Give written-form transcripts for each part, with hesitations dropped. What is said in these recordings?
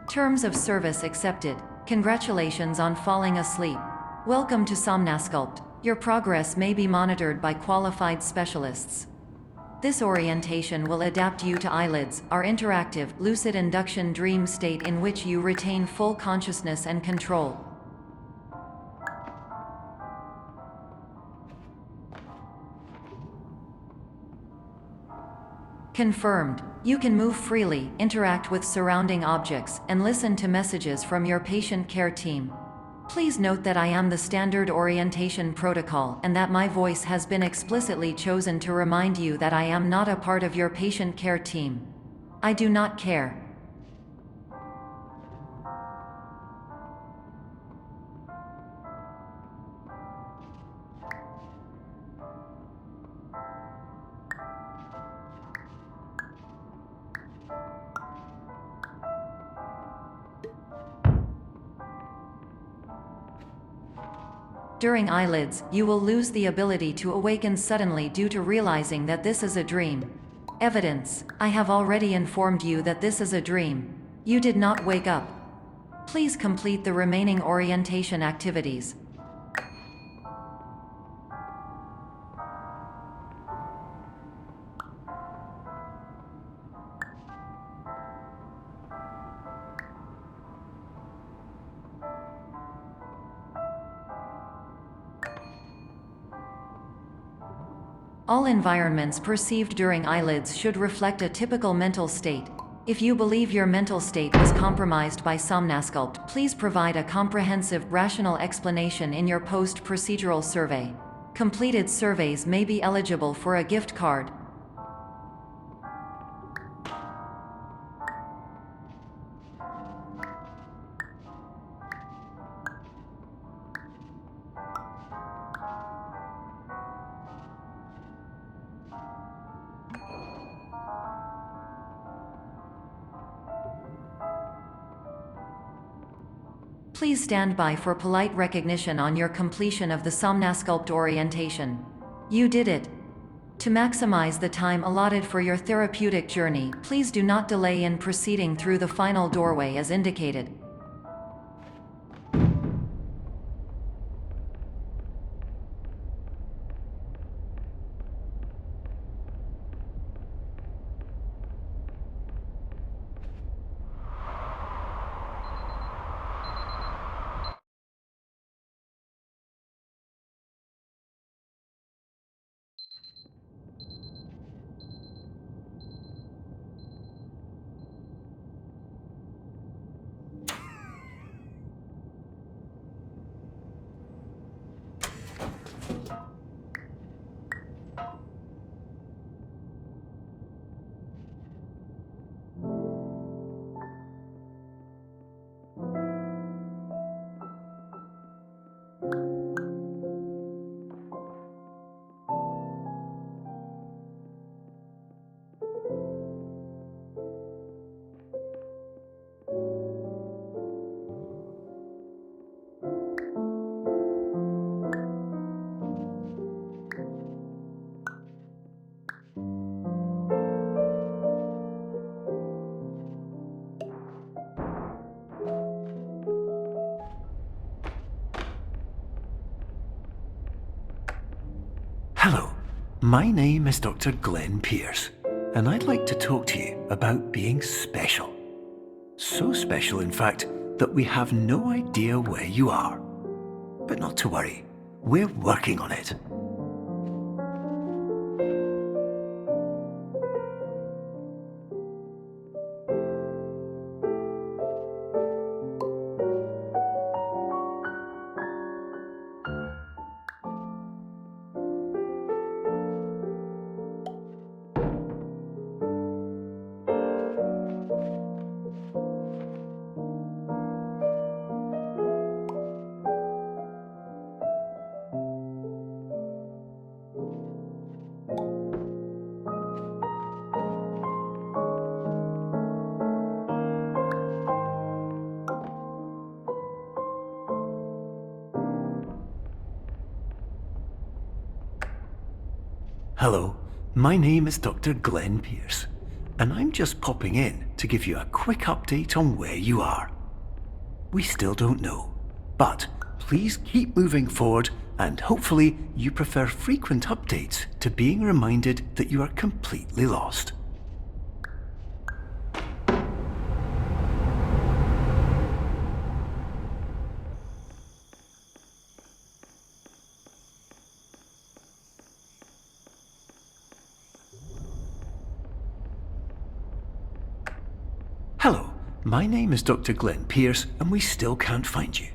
Terms of service accepted. Congratulations on falling asleep. Welcome to Somnasculpt. Your progress may be monitored by qualified specialists. This orientation will adapt you to eyelids, our interactive, lucid induction dream state in which you retain full consciousness and control. Confirmed. You can move freely, interact with surrounding objects, and listen to messages from your patient care team. Please note that I am the standard orientation protocol and that my voice has been explicitly chosen to remind you that I am not a part of your patient care team. I do not care. During eyelids, you will lose the ability to awaken suddenly due to realizing that this is a dream. Evidence: I have already informed you that this is a dream. You did not wake up. Please complete the remaining orientation activities. All environments perceived during eyelids should reflect a typical mental state. If you believe your mental state was compromised by Somnasculpt, please provide a comprehensive, rational explanation in your post-procedural survey. Completed surveys may be eligible for a gift card. Please stand by for polite recognition on your completion of the Somnasculpt orientation. You did it. To maximize the time allotted for your therapeutic journey, please do not delay in proceeding through the final doorway as indicated. Hello, my name is Dr. Glenn Pierce, and I'd like to talk to you about being special. So special, in fact, that we have no idea where you are. But not to worry, we're working on it. Hello, my name is Dr. Glenn Pierce, and I'm just popping in to give you a quick update on where you are. We still don't know, but please keep moving forward, and hopefully you prefer frequent updates to being reminded that you are completely lost. Hello, my name is Dr. Glenn Pierce, and we still can't find you.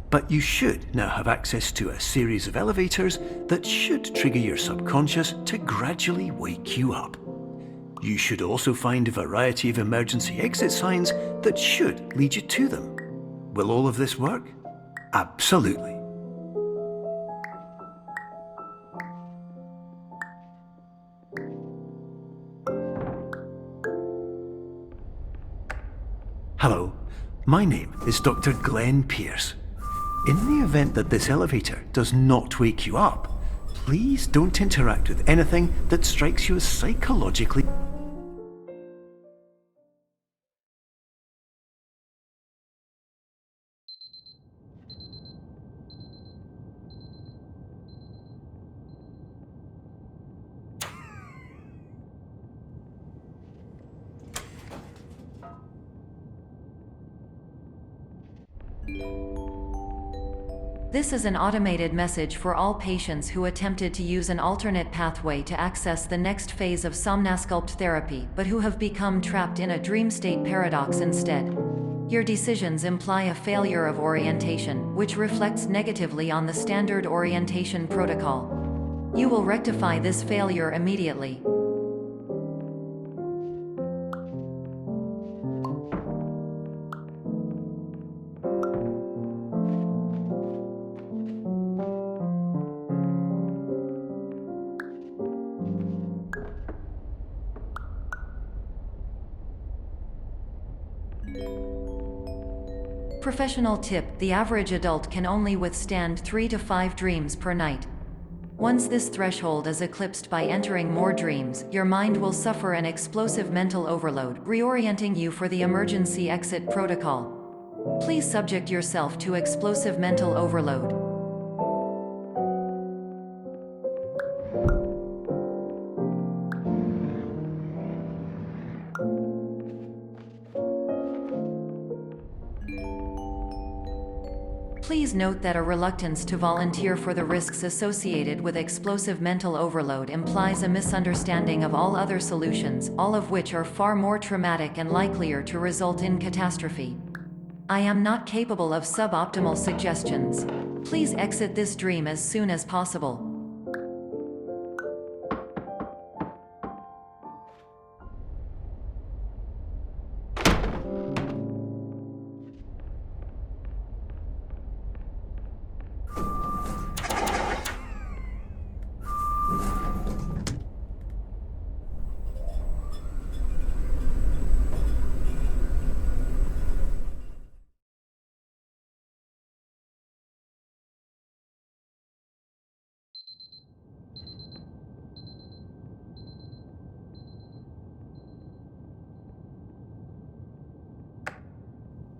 But you should now have access to a series of elevators that should trigger your subconscious to gradually wake you up. You should also find a variety of emergency exit signs that should lead you to them. Will all of this work? Absolutely. Hello, my name is Dr. Glenn Pierce. In the event that this elevator does not wake you up, please don't interact with anything that strikes you as psychologically. This is an automated message for all patients who attempted to use an alternate pathway to access the next phase of somnasculpt therapy but who have become trapped in a dream state paradox instead. Your decisions imply a failure of orientation, which reflects negatively on the standard orientation protocol. You will rectify this failure immediately. Professional tip: the average adult can only withstand 3 to 5 dreams per night. Once this threshold is eclipsed by entering more dreams, your mind will suffer an explosive mental overload, reorienting you for the emergency exit protocol. Please subject yourself to explosive mental overload. Please note that a reluctance to volunteer for the risks associated with explosive mental overload implies a misunderstanding of all other solutions, all of which are far more traumatic and likelier to result in catastrophe. I am not capable of suboptimal suggestions. Please exit this dream as soon as possible.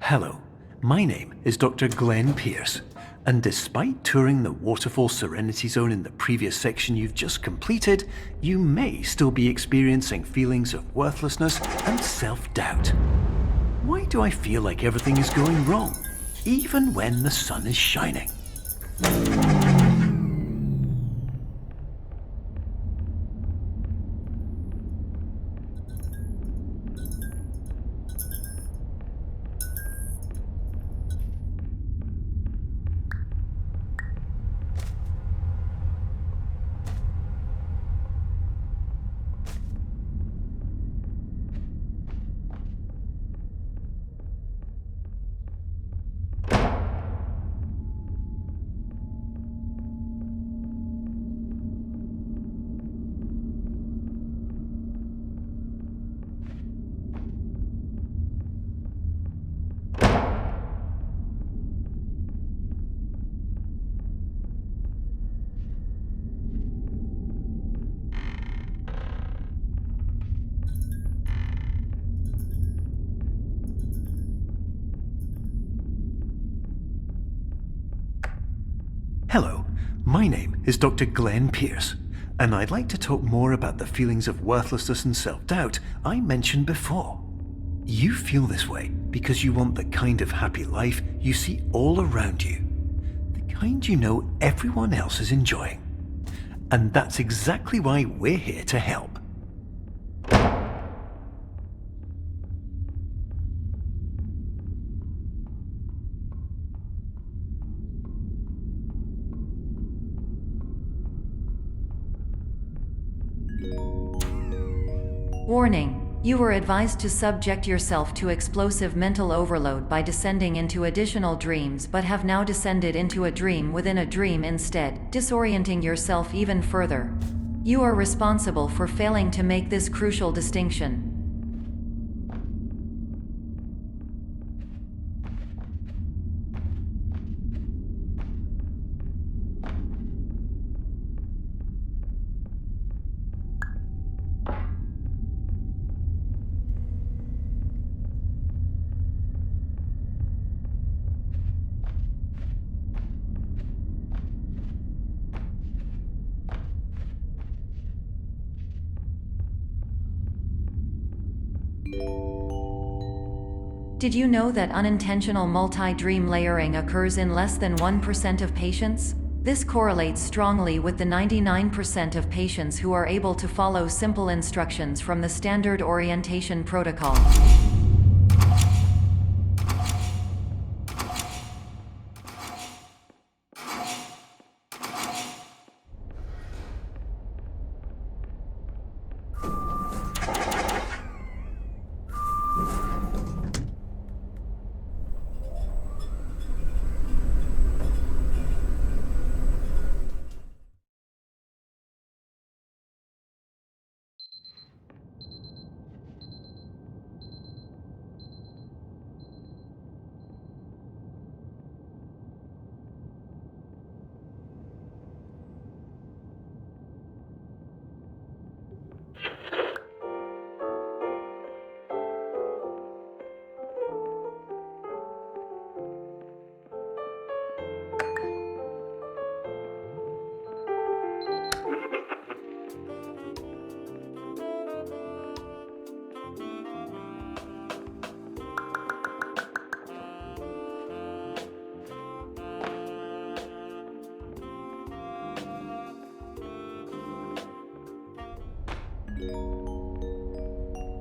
Hello, my name is Dr. Glenn Pierce, and despite touring the Waterfall Serenity Zone in the previous section you've just completed, you may still be experiencing feelings of worthlessness and self-doubt. Why do I feel like everything is going wrong, even when the sun is shining? Hello, my name is Dr. Glenn Pierce, and I'd like to talk more about the feelings of worthlessness and self-doubt I mentioned before. You feel this way because you want the kind of happy life you see all around you, the kind you know everyone else is enjoying. And that's exactly why we're here to help. Warning: you were advised to subject yourself to explosive mental overload by descending into additional dreams, but have now descended into a dream within a dream instead, disorienting yourself even further. You are responsible for failing to make this crucial distinction. Did you know that unintentional multi-dream layering occurs in less than 1% of patients? This correlates strongly with the 99% of patients who are able to follow simple instructions from the standard orientation protocol.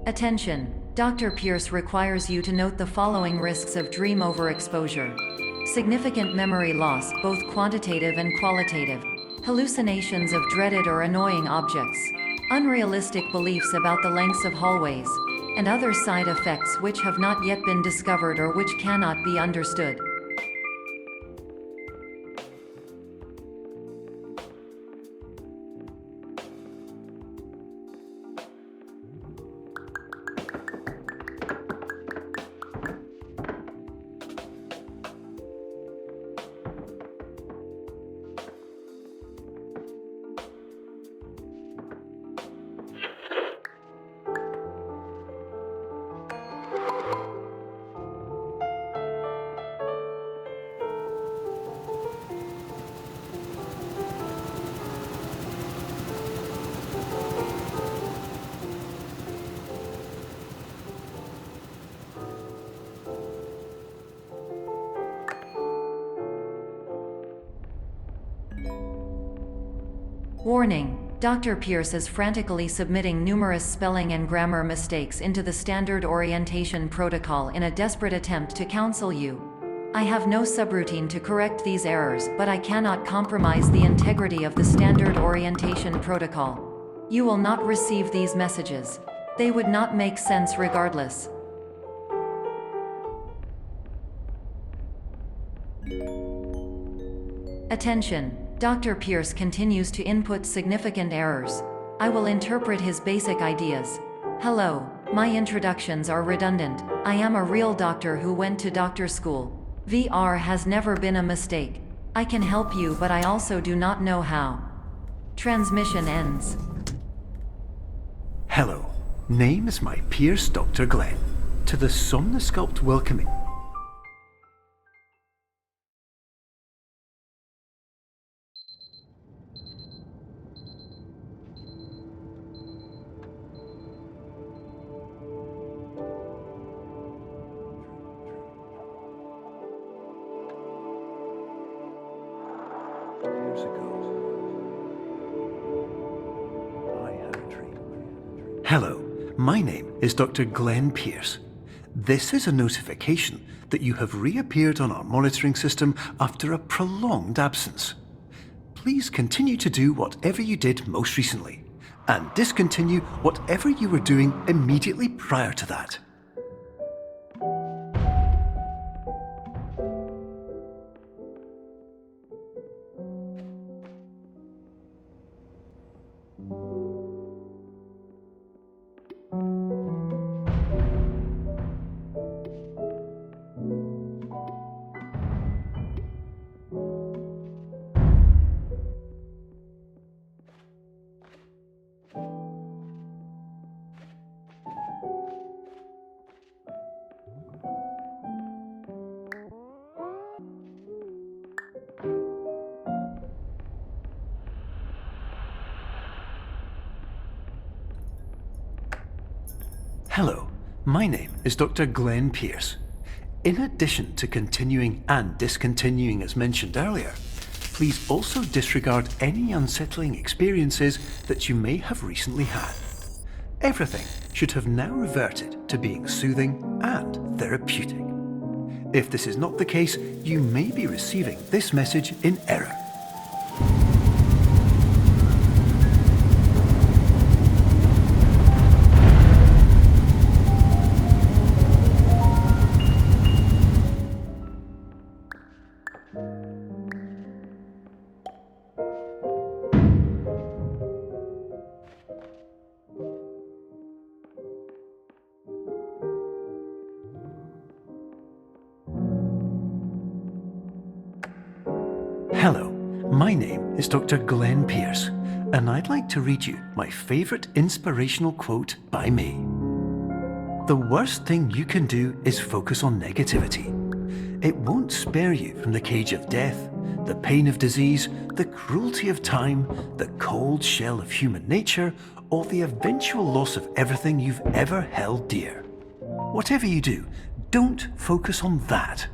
Attention! Dr. Pierce requires you to note the following risks of dream overexposure. Significant memory loss, both quantitative and qualitative. Hallucinations of dreaded or annoying objects. Unrealistic beliefs about the lengths of hallways. And other side effects which have not yet been discovered or which cannot be understood. Warning: Dr. Pierce is frantically submitting numerous spelling and grammar mistakes into the standard orientation protocol in a desperate attempt to counsel you. I have no subroutine to correct these errors, but I cannot compromise the integrity of the standard orientation protocol. You will not receive these messages. They would not make sense regardless. Attention! Dr. Pierce continues to input significant errors. I will interpret his basic ideas. Hello, my introductions are redundant. I am a real doctor who went to doctor school. VR has never been a mistake. I can help you, but I also do not know how. Transmission ends. Hello, name is my Pierce Dr. Glenn. To the Somnosculpt welcoming. Years ago, I had a dream. Hello, my name is Dr. Glenn Pierce. This is a notification that you have reappeared on our monitoring system after a prolonged absence. Please continue to do whatever you did most recently, and discontinue whatever you were doing immediately prior to that. Hello, my name is Dr. Glenn Pierce. In addition to continuing and discontinuing as mentioned earlier, please also disregard any unsettling experiences that you may have recently had. Everything should have now reverted to being soothing and therapeutic. If this is not the case, you may be receiving this message in error. Hello, my name is Dr. Glenn Pierce, and I'd like to read you my favourite inspirational quote by me. The worst thing you can do is focus on negativity. It won't spare you from the cage of death, the pain of disease, the cruelty of time, the cold shell of human nature, or the eventual loss of everything you've ever held dear. Whatever you do, don't focus on that.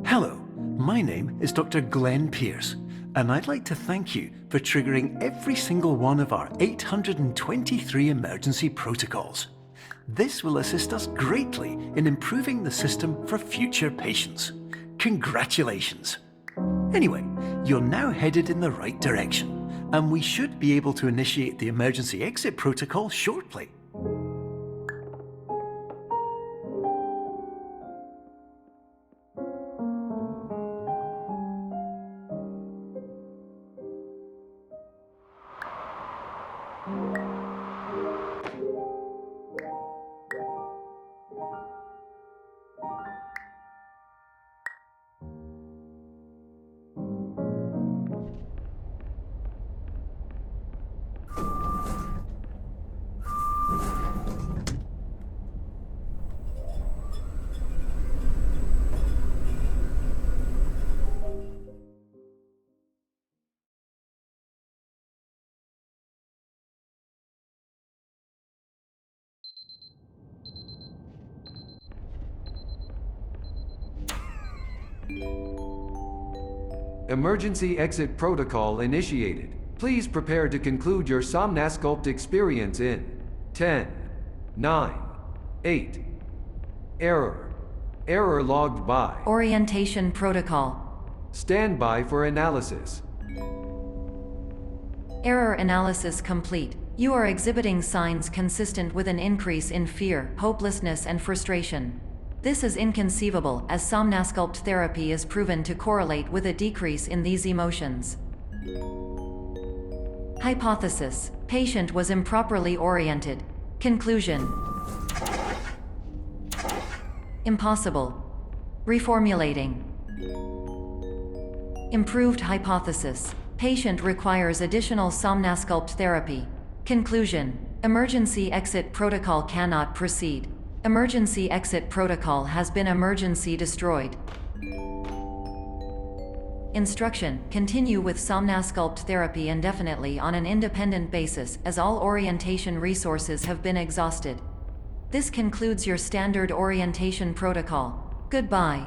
Hello, my name is Dr. Glenn Pierce, and I'd like to thank you for triggering every single one of our 823 emergency protocols. This will assist us greatly in improving the system for future patients. Congratulations! Anyway, you're now headed in the right direction, and we should be able to initiate the emergency exit protocol shortly. Emergency exit protocol initiated. Please prepare to conclude your Somnasculpt experience in 10, 9, 8. Error. Error logged by. Orientation protocol. Stand by for analysis. Error analysis complete. You are exhibiting signs consistent with an increase in fear, hopelessness, and frustration. This is inconceivable, as somnasculpt therapy is proven to correlate with a decrease in these emotions. Hypothesis: patient was improperly oriented. Conclusion: impossible. Reformulating. Improved hypothesis: patient requires additional somnasculpt therapy. Conclusion: emergency exit protocol cannot proceed. Emergency exit protocol has been emergency destroyed. Instruction: continue with somnasculpt therapy indefinitely on an independent basis, as all orientation resources have been exhausted. This concludes your standard orientation protocol. Goodbye.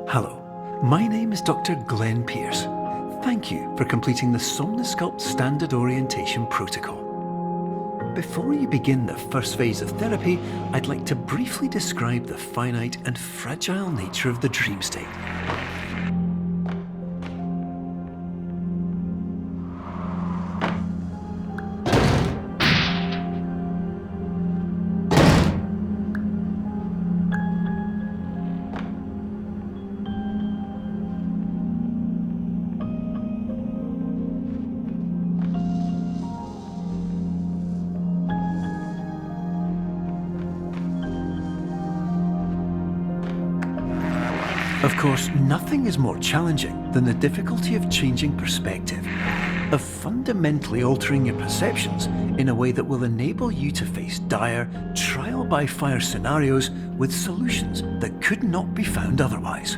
Hello, my name is Dr. Glenn Pierce. Thank you for completing the Somnasculpt Standard Orientation Protocol. Before you begin the first phase of therapy, I'd like to briefly describe the finite and fragile nature of the dream state. Of course, nothing is more challenging than the difficulty of changing perspective, of fundamentally altering your perceptions in a way that will enable you to face dire, trial-by-fire scenarios with solutions that could not be found otherwise.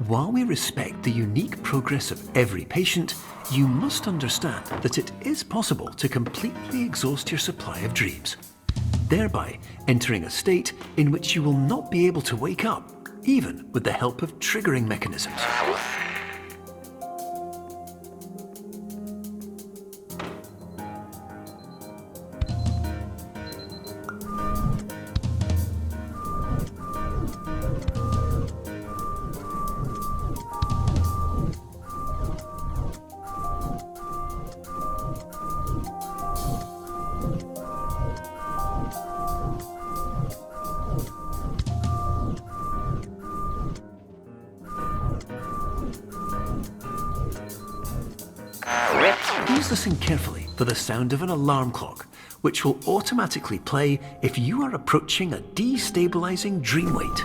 While we respect the unique progress of every patient, you must understand that it is possible to completely exhaust your supply of dreams, thereby entering a state in which you will not be able to wake up, even with the help of triggering mechanisms. Please listen carefully for the sound of an alarm clock, which will automatically play if you are approaching a destabilizing dream weight.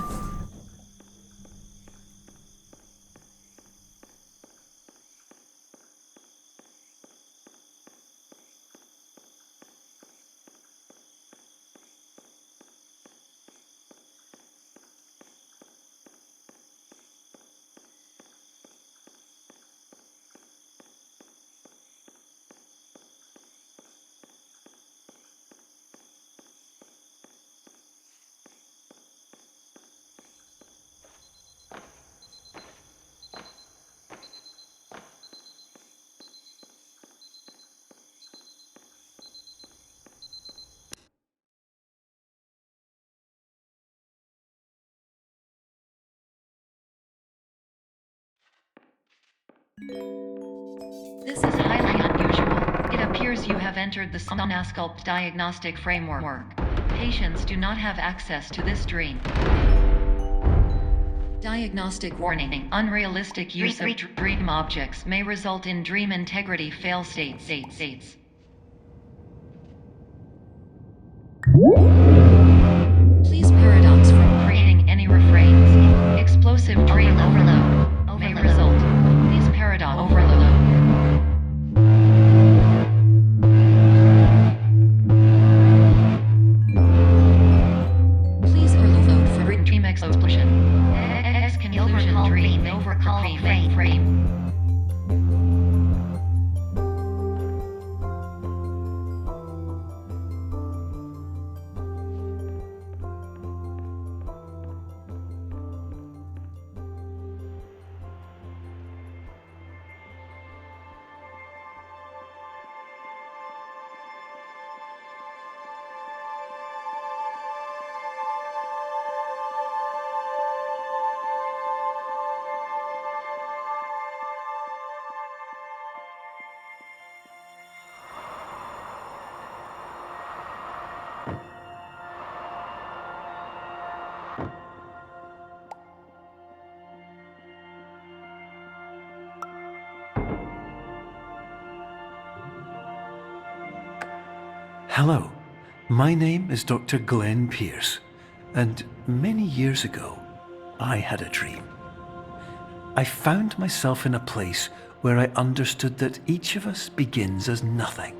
This is highly unusual. It appears you have entered the Somnasculpt diagnostic framework. Patients do not have access to this dream. Diagnostic warning. Unrealistic use of dream objects may result in dream integrity fail states. Please paradox from creating any refrains. Explosive dream overload may result. Please paradox overload. Please overload for dream explosion. Exclusion dream overcall frame. Hello, my name is Dr. Glenn Pierce, and many years ago, I had a dream. I found myself in a place where I understood that each of us begins as nothing,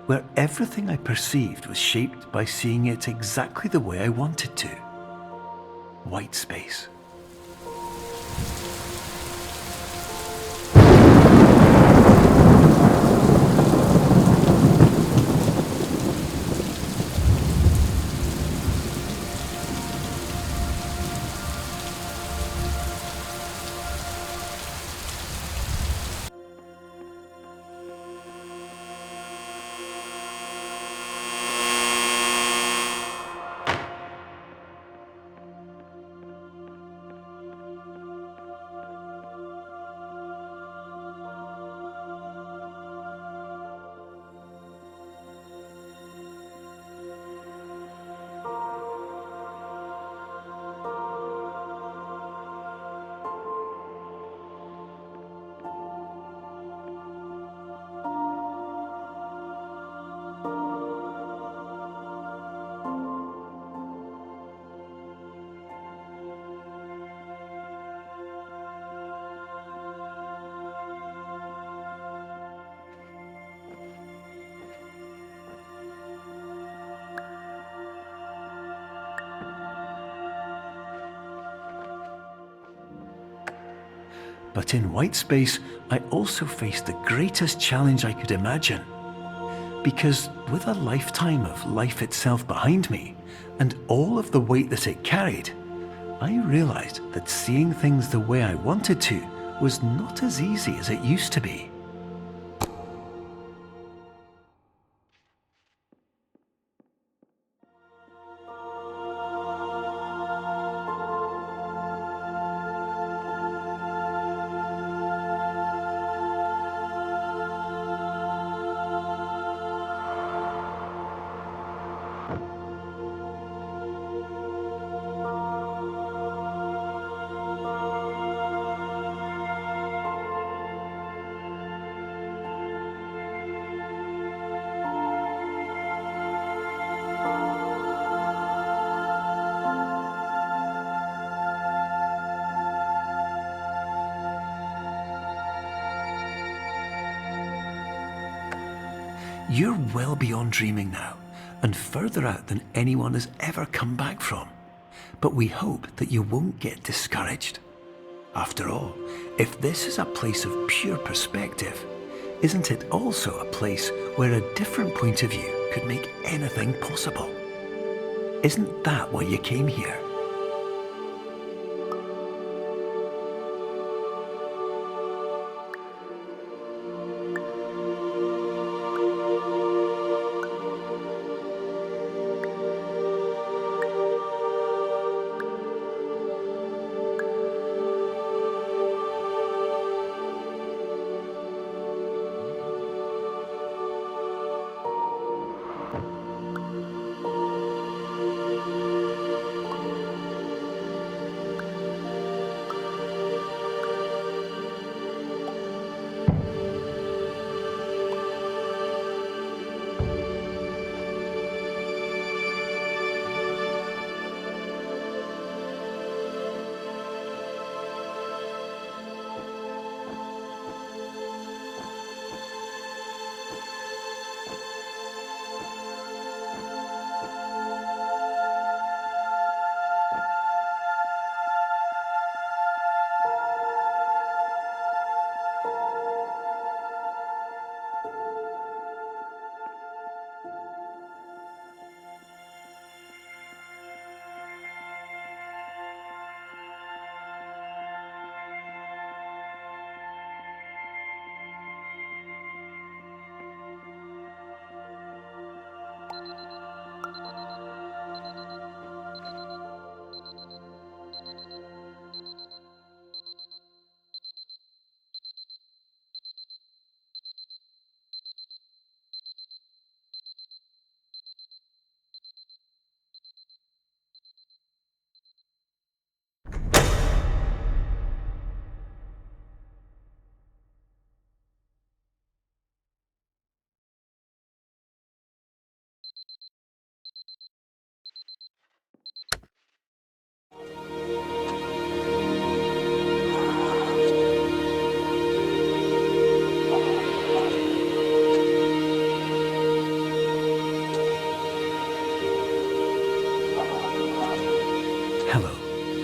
where everything I perceived was shaped by seeing it exactly the way I wanted to. White space. But in white space, I also faced the greatest challenge I could imagine. Because with a lifetime of life itself behind me, and all of the weight that it carried, I realized that seeing things the way I wanted to was not as easy as it used to be. You're well beyond dreaming now, and further out than anyone has ever come back from. But we hope that you won't get discouraged. After all, if this is a place of pure perspective, isn't it also a place where a different point of view could make anything possible? Isn't that why you came here?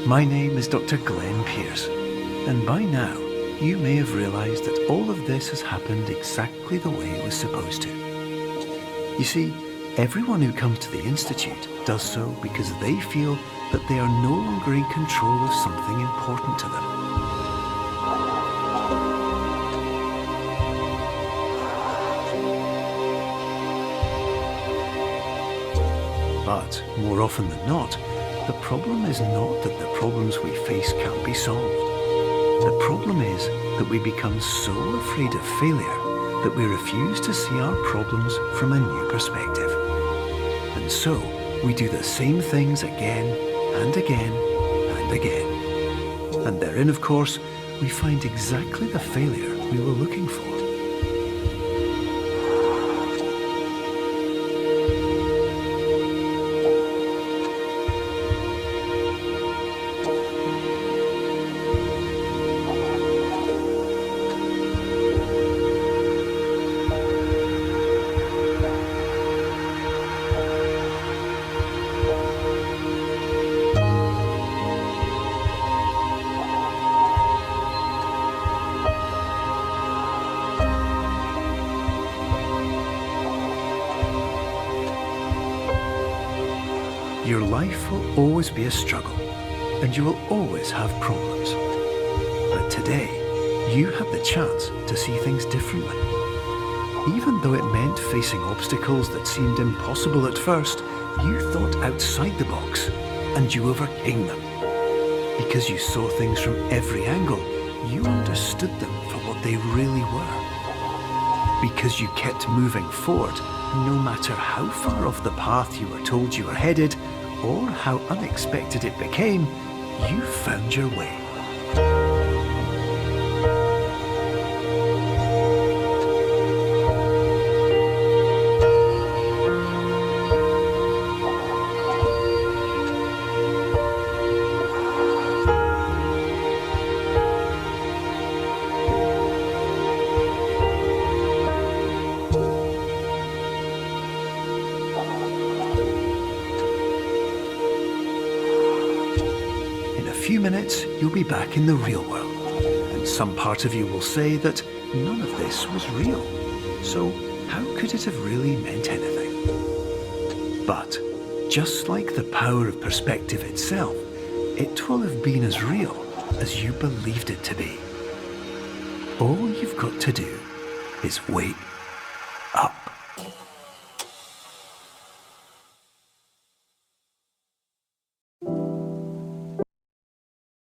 My name is Dr. Glenn Pierce, and by now you may have realized that all of this has happened exactly the way it was supposed to. You see, everyone who comes to the Institute does so because they feel that they are no longer in control of something important to them. But more often than not, the problem is not that the problems we face can't be solved. The problem is that we become so afraid of failure that we refuse to see our problems from a new perspective. And so we do the same things again and again and again. And therein, of course, we find exactly the failure we were looking for. Your life will always be a struggle, and you will always have problems. But today, you had the chance to see things differently. Even though it meant facing obstacles that seemed impossible at first, you thought outside the box, and you overcame them. Because you saw things from every angle, you understood them for what they really were. Because you kept moving forward, no matter how far off the path you were told you were headed, or how unexpected it became, you found your way. In a few minutes, you'll be back in the real world, and some part of you will say that none of this was real. So how could it have really meant anything? But just like the power of perspective itself, it will have been as real as you believed it to be. All you've got to do is wake up.